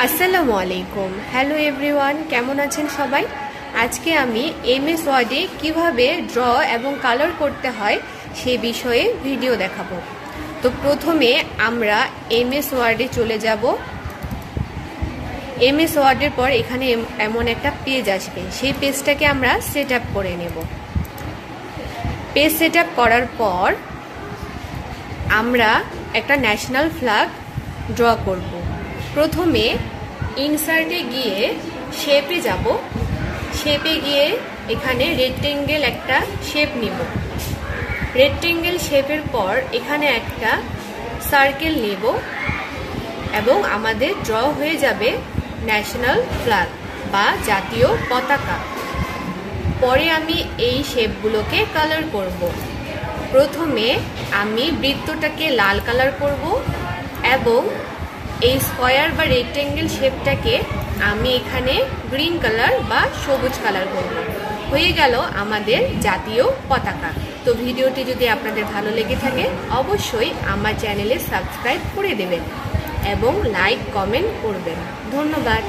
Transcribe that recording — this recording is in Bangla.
আসসালামু আলাইকুম। হ্যালো এভরিওয়ান, কেমন আছেন সবাই? আজকে আমি এমএস ওয়ার্ডে কিভাবে ড্র এবং কালার করতে হয় সে বিষয়ে ভিডিও দেখাবো। তো প্রথমে আমরা এমএস ওয়ার্ডে চলে যাব। এমএস ওয়ার্ডের পর এখানে এমন একটা পেজ আসবে, সেই পেজটাকে আমরা সেট আপ করে নেব। পেজ সেট আপ করার পর আমরা একটা ন্যাশনাল ফ্ল্যাগ ড্র করব। প্রথমে ইনসার্টে গিয়ে শেপে যাব। শেপে গিয়ে এখানে রেক্টেঙ্গেল একটা শেপ নিব। রেক্টেঙ্গেল শেপের পর এখানে একটা সার্কেল নেব এবং আমাদের ড্র হয়ে যাবে ন্যাশনাল ফ্ল্যাগ বা জাতীয় পতাকা। পরে আমি এই শেপগুলোকে কালার করব। প্রথমে আমি বৃত্তটাকে লাল কালার করব এবং এই স্কয়ার বা রেক্টেঙ্গেল শেপটাকে আমি এখানে গ্রিন কালার বা সবুজ কালার করব। হয়ে গেল আমাদের জাতীয় পতাকা। তো ভিডিওটি যদি আপনাদের ভালো লেগে থাকে অবশ্যই আমার চ্যানেলে সাবস্ক্রাইব করে দেবেন এবং লাইক কমেন্ট করবেন। ধন্যবাদ।